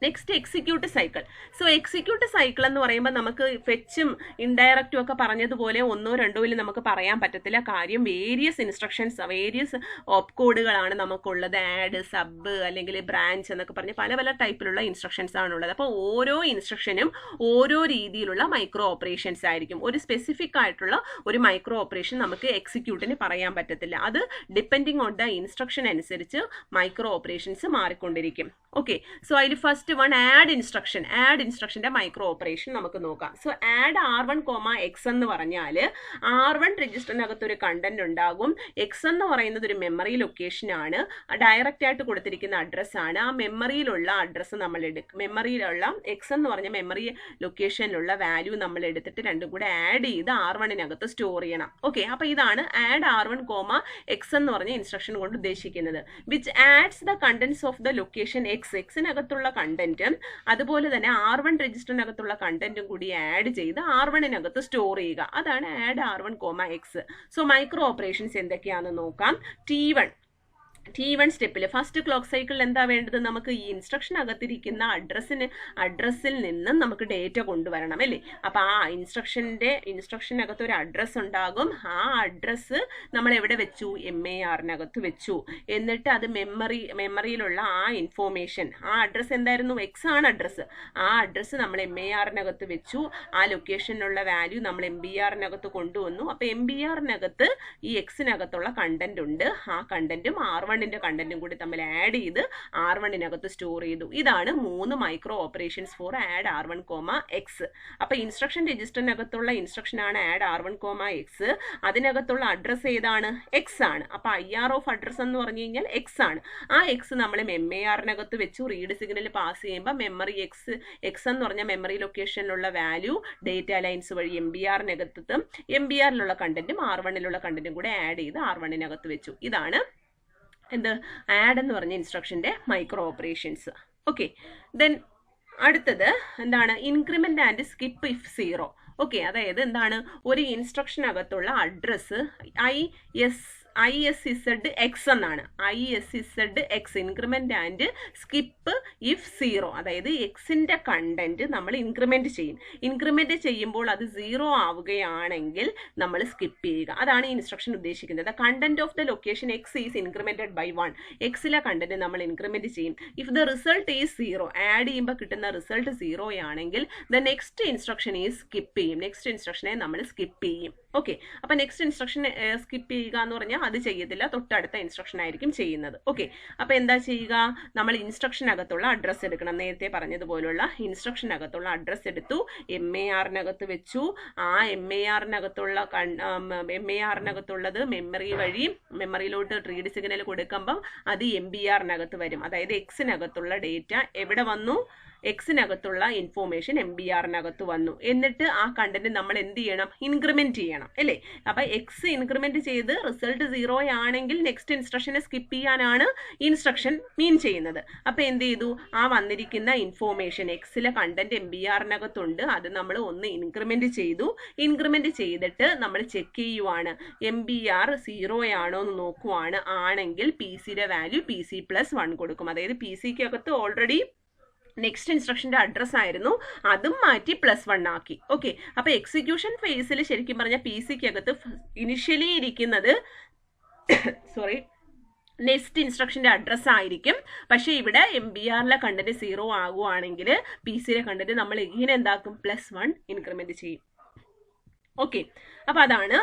Next execute cycle. So execute cycle എന്ന് പറയുമ്പോൾ നമുക്ക് ഫെച്ചും ഇൻഡയറക്റ്റും ഒക്കെ പറഞ്ഞതുപോലെ 1 or 2 നമുക്ക് പറയാൻ പറ്റത്തില്ല. കാര്യം വേരിയസ് ഇൻസ്ട്രക്ഷൻസ്, വേരിയസ് ഓപ്പ് കോഡുകളാണ് നമുക്കുള്ളത്. ആഡ്, സബ് അല്ലെങ്കിൽ ബ്രാഞ്ച് എന്നൊക്കെ പറഞ്ഞ് പല പല ടൈപ്പിലുള്ള ഇൻസ്ട്രക്ഷൻസ് ആണുള്ളത്. അപ്പോൾ ഓരോ ഇൻസ്ട്രക്ഷനും ഓരോ രീതിയിലുള്ള മൈക്രോ ഓപ്പറേഷൻസ് ആയിരിക്കും. ഒരു സ്പെസിഫിക് ആയിട്ടുള്ള ഒരു മൈക്രോ ഓപ്പറേഷൻ നമുക്ക് എക്സിക്യൂട്ടിന് പറയാൻ പറ്റത്തില്ല. അത് ഡിപ്പെൻഡിങ് ഓൺ ദ ഇൻസ്ട്രക്ഷൻ അനുസരിച്ച് മൈക്രോ ഓപ്പറേഷൻസ് മാറിക്കൊണ്ടിരിക്കും. ഓക്കെ, സോ അതിൽ first one add instruction. Add ഇൻസ്ട്രക്ഷന്റെ മൈക്രോ ഓപ്പറേഷൻ നമുക്ക് നോക്കാം. സോ ആഡ് R1, X എന്ന് പറഞ്ഞാൽ R1 രജിസ്റ്ററിനകത്ത് ഒരു കണ്ടന്റ് ഉണ്ടാകും. എക്സ് എന്ന് പറയുന്നത് ഒരു മെമ്മറി ലൊക്കേഷൻ ആണ്, ഡയറക്റ്റ് ആയിട്ട് കൊടുത്തിരിക്കുന്ന അഡ്രസ് ആണ്. ആ മെമ്മറിയിലുള്ള അഡ്രസ്സ് നമ്മൾ എടുക്കും. മെമ്മറിയിലുള്ള എക്സ് എന്ന് പറഞ്ഞ മെമ്മറി ലൊക്കേഷനിലുള്ള വാല്യൂ നമ്മൾ എടുത്തിട്ട് രണ്ടും കൂടെ ആഡ് ചെയ്ത് R1നകത്ത് സ്റ്റോർ ചെയ്യണം. ഓക്കെ, അപ്പൊ ഇതാണ് ആഡ് R1, X എന്ന് പറഞ്ഞ ഇൻസ്ട്രക്ഷൻ കൊണ്ട് ഉദ്ദേശിക്കുന്നത്. Which adds the contents of the location എക്സിനകത്തുള്ള കണ്ടന്റും അതുപോലെ തന്നെ R1 രജിസ്റ്ററിനകത്തുള്ള കണ്ടന്റും കൂടി ആഡ് ചെയ്ത് R1നകത്ത് സ്റ്റോർ ചെയ്യുക. അതാണ് add R1, X. So micro operations എന്തൊക്കെയാണെന്ന് നോക്കാം. T1 T1 സ്റ്റെപ്പിൽ ഫസ്റ്റ് ക്ലോക്ക് സൈക്കിളിൽ എന്താ വേണ്ടത്? നമുക്ക് ഈ ഇൻസ്ട്രക്ഷൻ അകത്തിരിക്കുന്ന അഡ്രസ്സിൽ നിന്നും നമുക്ക് ഡേറ്റ കൊണ്ടുവരണം അല്ലേ. അപ്പോൾ ആ ഇൻസ്ട്രക്ഷനകത്ത് ഒരു അഡ്രസ്സ് ഉണ്ടാകും. ആ അഡ്രസ്സ് നമ്മൾ എവിടെ വെച്ചു? MARനകത്ത് വെച്ചു. എന്നിട്ട് അത് മെമ്മറിയിലുള്ള ആ ഇൻഫോർമേഷൻ, ആ അഡ്രസ്സ് എന്തായിരുന്നു? X ആണ് അഡ്രസ്സ്. ആ അഡ്രസ്സ് നമ്മൾ MARനകത്ത് വെച്ചു. ആ ലൊക്കേഷനിലുള്ള വാല്യൂ നമ്മൾ MBRനകത്ത് കൊണ്ടുവന്നു. അപ്പോൾ MBRനകത്ത് ഈ Xനകത്തുള്ള കണ്ടന്റ് ഉണ്ട്. ആ കണ്ടന്റും R1 കണ്ടന്റും കൂടി തമ്മിൽ ആഡ് ചെയ്ത് R1നകത്ത് സ്റ്റോർ ചെയ്തു. ഇതാണ് 3 micro operations for add R1, X. അപ്പോൾ ഇൻസ്ട്രക്ഷൻ രജിസ്റ്ററിനകത്തുള്ള ഇൻസ്ട്രക്ഷൻ ആണ് ആഡ് R1, X. അതിനകത്തുള്ള അഡ്രസ്സ് ഏതാണ്? X ആണ്. അപ്പോൾ IR ഓഫ് അഡ്രസ്സ് എന്ന് പറഞ്ഞു കഴിഞ്ഞാൽ X ആണ്. ആ X നമ്മൾ MARനകത്ത് വെച്ചു. റീഡ് സിഗ്നൽ പാസ് ചെയ്യുമ്പോൾ മെമ്മറി X എന്ന് പറഞ്ഞാൽ മെമ്മറി ലൊക്കേഷനിലുള്ള വാല്യൂ ഡേറ്റ ലൈൻസ് വഴി MBRനകത്തും MBRലുള്ള കണ്ടന്റും R1ലുള്ള കണ്ടന്റും കൂടെ ആഡ് ചെയ്ത് R1നകത്ത് വെച്ചു. ഇതാണ് എന്ത്? ആഡ് എന്ന് പറഞ്ഞ ഇൻസ്ട്രക്ഷൻ്റെ മൈക്രോ ഓപ്പറേഷൻസ്. ഓക്കെ, ദെൻ അടുത്തത് എന്താണ്? Increment and skip if 0. Okay, അതായത് എന്താണ്? ഒരു ഇൻസ്ട്രക്ഷനകത്തുള്ള അഡ്രസ്സ് ISZ X എന്നാണ്. ISZ X increment and skip if 0. അതായത് എക്സിന്റെ കണ്ടന്റ് നമ്മൾ ഇൻക്രിമെന്റ് ചെയ്യും. ഇൻക്രിമെന്റ് ചെയ്യുമ്പോൾ അത് 0 ആവുകയാണെങ്കിൽ നമ്മൾ സ്കിപ്പ് ചെയ്യുക. അതാണ് ഇൻസ്ട്രക്ഷൻ ഉദ്ദേശിക്കുന്നത്. Content of the location X is incremented by 1. എക്സിലെ കണ്ടന്റ് നമ്മൾ ഇൻക്രിമെന്റ് ചെയ്യും. If the result is 0, add ചെയ്യുമ്പോൾ കിട്ടുന്ന റിസൾട്ട് 0 ആണെങ്കിൽ the next instruction is skip ചെയ്യും. നെക്സ്റ്റ് ഇൻസ്ട്രക്ഷനെ നമ്മൾ സ്കിപ്പ് ചെയ്യും. ഓക്കെ, അപ്പോൾ നെക്സ്റ്റ് ഇൻസ്ട്രക്ഷൻ സ്കിപ്പ് ചെയ്യുക എന്ന് പറഞ്ഞാൽ അത് ചെയ്യത്തില്ല, തൊട്ടടുത്ത ഇൻസ്ട്രക്ഷൻ ആയിരിക്കും ചെയ്യുന്നത്. ഓക്കെ, അപ്പോൾ എന്താ ചെയ്യുക? നമ്മൾ ഇൻസ്ട്രക്ഷനകത്തുള്ള അഡ്രസ്സ് എടുക്കണം. നേരത്തെ പറഞ്ഞതുപോലുള്ള ഇൻസ്ട്രക്ഷനകത്തുള്ള അഡ്രസ്സ് എടുത്തു, MARനകത്ത് വെച്ചു. ആ MARനകത്തുള്ളത് മെമ്മറിയിലോട്ട് റീഡ് സിഗ്നൽ കൊടുക്കുമ്പം അത് MBRനകത്ത് വരും. അതായത് Xനകത്തുള്ള ഡേറ്റ എവിടെ വന്നു? Xനകത്തുള്ള ഇൻഫോർമേഷൻ MBRനകത്ത് വന്നു. എന്നിട്ട് ആ കണ്ടന്റ് നമ്മൾ എന്ത് ചെയ്യണം? ഇൻക്രിമെന്റ് ചെയ്യണം അല്ലേ. അപ്പോൾ X ഇൻക്രിമെന്റ് ചെയ്ത് റിസൾട്ട് 0 ആണെങ്കിൽ നെക്സ്റ്റ് ഇൻസ്ട്രക്ഷനെ സ്കിപ്പ് ചെയ്യാനാണ് ഇൻസ്ട്രക്ഷൻ മീൻ ചെയ്യുന്നത്. അപ്പോൾ എന്ത് ചെയ്തു? ആ വന്നിരിക്കുന്ന ഇൻഫോർമേഷൻ Xലെ കണ്ടന്റ് MBRനകത്തുണ്ട്, അത് നമ്മൾ ഒന്ന് ഇൻക്രിമെന്റ് ചെയ്തു. ഇൻക്രിമെന്റ് ചെയ്തിട്ട് നമ്മൾ ചെക്ക് ചെയ്യുവാണ്, MBR 0 ആണോ എന്ന് നോക്കുവാണ്. ആണെങ്കിൽ PCയുടെ വാല്യൂ PC+1 കൊടുക്കും. അതായത് PCക്കകത്ത് ഓൾറെഡി നെക്സ്റ്റ് ഇൻസ്ട്രക്ഷൻ്റെ അഡ്രസ്സ് ആയിരുന്നു, അതും മാറ്റി +1 ആക്കി. ഓക്കെ, അപ്പോൾ എക്സിക്യൂഷൻ ഫേസിൽ ശരിക്കും പറഞ്ഞാൽ PCക്കകത്ത് ഇനിഷ്യലി ഇരിക്കുന്നത് നെക്സ്റ്റ് ഇൻസ്ട്രക്ഷൻ്റെ അഡ്രസ്സ് ആയിരിക്കും. പക്ഷേ ഇവിടെ MBRലെ കണ്ടന്റ് 0 ആകുവാണെങ്കിൽ PCയിലെ കണ്ടന്റ് നമ്മൾ ഇങ്ങനെ എന്താക്കും? +1 ഇൻക്രിമെന്റ് ചെയ്യും. ഓക്കെ, അപ്പോൾ അതാണ്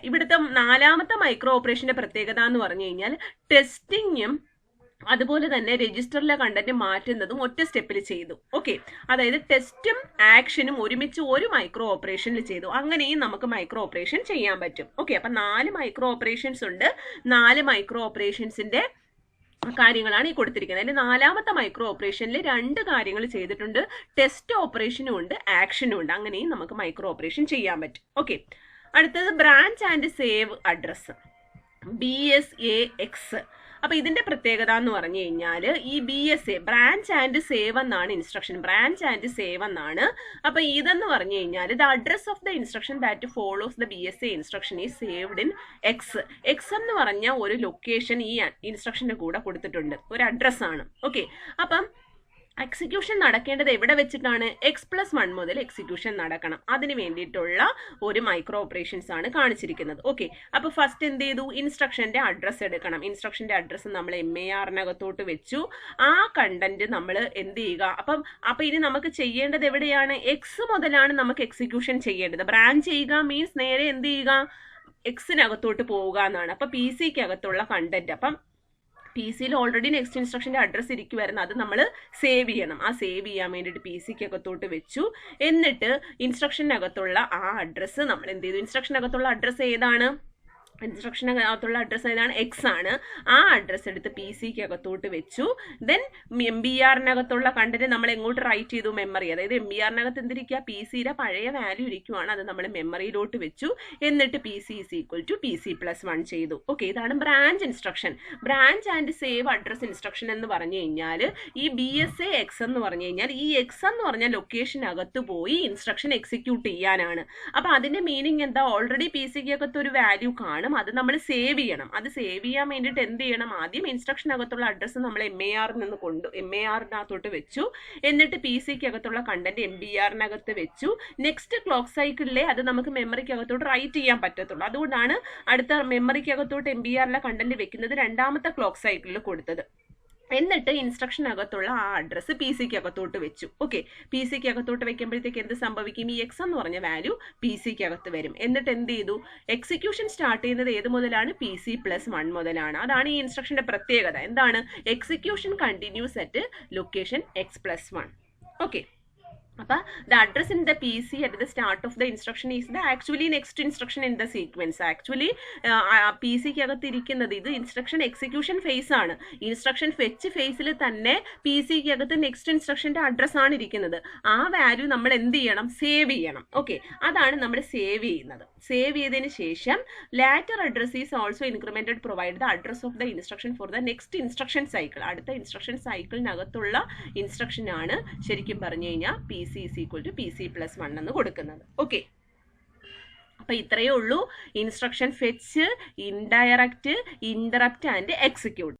ഇവിടുത്തെ 4ാമത്തെ മൈക്രോ ഓപ്പറേഷൻ്റെ പ്രത്യേകത എന്ന് പറഞ്ഞു കഴിഞ്ഞാൽ ടെസ്റ്റിങ്ങും അതുപോലെ തന്നെ രജിസ്റ്ററിലെ കണ്ടന്റ് മാറ്റുന്നതും ഒറ്റ സ്റ്റെപ്പിൽ ചെയ്തു. ഓക്കെ, അതായത് ടെസ്റ്റും ആക്ഷനും ഒരുമിച്ച് ഒരു മൈക്രോ ഓപ്പറേഷനിൽ ചെയ്തു. അങ്ങനെയും നമുക്ക് മൈക്രോ ഓപ്പറേഷൻ ചെയ്യാൻ പറ്റും. ഓക്കെ, അപ്പം 4 മൈക്രോ ഓപ്പറേഷൻസ് ഉണ്ട്. 4 മൈക്രോ ഓപ്പറേഷൻസിന്റെ കാര്യങ്ങളാണ് ഈ കൊടുത്തിരിക്കുന്നത്. അതിൽ 4ാമത്തെ മൈക്രോ ഓപ്പറേഷനിൽ 2 കാര്യങ്ങൾ ചെയ്തിട്ടുണ്ട്. ടെസ്റ്റ് ഓപ്പറേഷനും ഉണ്ട്, ആക്ഷനും ഉണ്ട്. അങ്ങനെയും നമുക്ക് മൈക്രോ ഓപ്പറേഷൻ ചെയ്യാൻ പറ്റും. ഓക്കെ, അടുത്തത് branch and save address, BSAX. അപ്പോൾ ഇതിന്റെ പ്രത്യേകത എന്ന് പറഞ്ഞു കഴിഞ്ഞാൽ ഈ BSA ബ്രാഞ്ച് ആൻഡ് സേവ് എന്നാണ് ഇൻസ്ട്രക്ഷൻ. ബ്രാഞ്ച് ആൻഡ് സേവ് എന്നാണ്. അപ്പോൾ ഇതെന്ന് പറഞ്ഞു കഴിഞ്ഞാൽ the address of the instruction that follows the BSA instruction is saved in X എന്ന് പറഞ്ഞ ഒരു ലൊക്കേഷൻ ഈ ഇൻസ്ട്രക്ഷന്റെ കൂടെ കൊടുത്തിട്ടുണ്ട്, ഒരു അഡ്രസ്സാണ്. ഓക്കെ, അപ്പം എക്സിക്യൂഷൻ നടക്കേണ്ടത് എവിടെ വെച്ചിട്ടാണ്? X+1 മുതൽ എക്സിക്യൂഷൻ നടക്കണം. അതിന് വേണ്ടിയിട്ടുള്ള ഒരു മൈക്രോ ഓപ്പറേഷൻസ് ആണ് കാണിച്ചിരിക്കുന്നത്. ഓക്കെ, അപ്പോൾ ഫസ്റ്റ് എന്ത് ചെയ്തു? ഇൻസ്ട്രക്ഷന്റെ അഡ്രസ്സ് എടുക്കണം. ഇൻസ്ട്രക്ഷന്റെ അഡ്രസ്സ് നമ്മൾ MARനകത്തോട്ട് വെച്ചു. ആ കണ്ടന്റ് നമ്മൾ എന്ത് ചെയ്യുക? അപ്പം ഇനി നമുക്ക് ചെയ്യേണ്ടത് എവിടെയാണ്? X മുതലാണ് നമുക്ക് എക്സിക്യൂഷൻ ചെയ്യേണ്ടത്. ബ്രാഞ്ച് ചെയ്യുക മീൻസ് നേരെ എന്ത് ചെയ്യുക? Xനകത്തോട്ട് പോവുക എന്നാണ്. അപ്പം PCക്കകത്തുള്ള കണ്ടന്റ്, അപ്പം PCയിൽ ഓൾറെഡി നെക്സ്റ്റ് ഇൻസ്ട്രക്ഷൻ്റെ അഡ്രസ്സ് ഇരിക്കുമായിരുന്നു, അത് നമ്മൾ സേവ് ചെയ്യണം. ആ സേവ് ചെയ്യാൻ വേണ്ടിയിട്ട് PCക്കകത്തോട്ട് വെച്ചു. എന്നിട്ട് ഇൻസ്ട്രക്ഷനകത്തുള്ള ആ അഡ്രസ്സ് നമ്മൾ എന്ത് ചെയ്തു? ഇൻസ്ട്രക്ഷനകത്തുള്ള അഡ്രസ്സ് ഏതാണ്? ഇൻസ്ട്രക്ഷനകത്തുള്ള അഡ്രസ്സ് ഏതാണ്? X ആണ്. ആ അഡ്രസ്സ് എടുത്ത് PCക്കകത്തോട്ട് വെച്ചു. ദെൻ MBRനകത്തുള്ള കണ്ടന്റ് നമ്മൾ എങ്ങോട്ട് റൈറ്റ് ചെയ്തു? മെമ്മറി. അതായത് MBRനകത്ത് എന്തിരിക്കുക? PCയുടെ പഴയ വാല്യൂ ഇരിക്കുവാണ്, അത് നമ്മൾ മെമ്മറിയിലോട്ട് വെച്ചു. എന്നിട്ട് PC = PC+1 ചെയ്തു. ഓക്കെ, ഇതാണ് branch instruction. Branch and save address instruction എന്ന് പറഞ്ഞു കഴിഞ്ഞാൽ ഈ BSAX എന്ന് പറഞ്ഞു കഴിഞ്ഞാൽ ഈ X എന്ന് പറഞ്ഞ ലൊക്കേഷനകത്ത് പോയി ഇൻസ്ട്രക്ഷൻ എക്സിക്യൂട്ട് ചെയ്യാനാണ്. അപ്പോൾ അതിന്റെ മീനിങ് എന്താ? ഓൾറെഡി PCക്കകത്ത് ഒരു വാല്യൂ കാണും, വേണം, അത് നമ്മൾ സേവ് ചെയ്യണം. അത് സേവ് ചെയ്യാൻ വേണ്ടിയിട്ട് എന്ത് ചെയ്യണം, ആദ്യം ഇൻസ്ട്രക്ഷനകത്തുള്ള അഡ്രസ്സ് നമ്മൾ MARനകത്തോട്ട് വെച്ചു, എന്നിട്ട് PCക്കകത്തുള്ള കണ്ടന്റ് MBRനകത്ത് വെച്ചു. നെക്സ്റ്റ് ക്ലോക്ക് സൈക്കിളിലെ അത് നമുക്ക് മെമ്മറിക്കകത്തോട്ട് റൈറ്റ് ചെയ്യാൻ പറ്റത്തുള്ളൂ. അതുകൊണ്ടാണ് അടുത്ത മെമ്മറിക്കകത്തോട്ട് MBRലെ കണ്ടന്റ് വെക്കുന്നത് രണ്ടാമത്തെ ക്ലോക്ക് സൈക്കിളിൽ കൊടുത്തത്. എന്നിട്ട് ഇൻസ്ട്രക്ഷനകത്തുള്ള ആ അഡ്രസ്സ് PCക്കകത്തോട്ട് വെച്ചു. ഓക്കെ, PCക്കകത്തോട്ട് വെക്കുമ്പോഴത്തേക്ക് എന്ത് സംഭവിക്കും, ഈ X എന്ന് പറഞ്ഞ വാല്യൂ PCക്കകത്ത് വരും. എന്നിട്ട് എന്ത് ചെയ്തു, എക്സിക്യൂഷൻ സ്റ്റാർട്ട് ചെയ്യുന്നത് ഏത് മുതലാണ്, PC+1 മുതലാണ്. അതാണ് ഈ ഇൻസ്ട്രക്ഷന്റെ പ്രത്യേകത. എന്താണ്, execution continuous at location X+1. Okay, അപ്പോൾ the address in the PC at the start of the instruction is the actually next instruction in the sequence. Actually PCക്കകത്ത് ഇരിക്കുന്നത് ഇത് ഇൻസ്ട്രക്ഷൻ എക്സിക്യൂഷൻ ഫേസ് ആണ്. ഇൻസ്ട്രക്ഷൻ ഫെച്ച് ഫേസിൽ തന്നെ PCക്കകത്ത് next ഇൻസ്ട്രക്ഷന്റെ address ആണ് ഇരിക്കുന്നത്. ആ വാല്യൂ നമ്മൾ എന്ത് ചെയ്യണം, സേവ് ചെയ്യണം. ഓക്കെ, അതാണ് നമ്മൾ സേവ് ചെയ്യുന്നത്. സേവ് ചെയ്തതിന് ശേഷം later address is also incremented provide the address of the instruction for the next instruction cycle. അടുത്ത ഇൻസ്ട്രക്ഷൻ സൈക്കിളിനകത്തുള്ള ഇൻസ്ട്രക്ഷൻ ആണ് ശരിക്കും പറഞ്ഞു കഴിഞ്ഞാൽ PC = PC+1 എന്ന് കൊടുക്കുന്നത്. ഓക്കെ, അപ്പൊ ഇത്രയേ ഉള്ളൂ instruction fetch, indirect, interrupt and execute.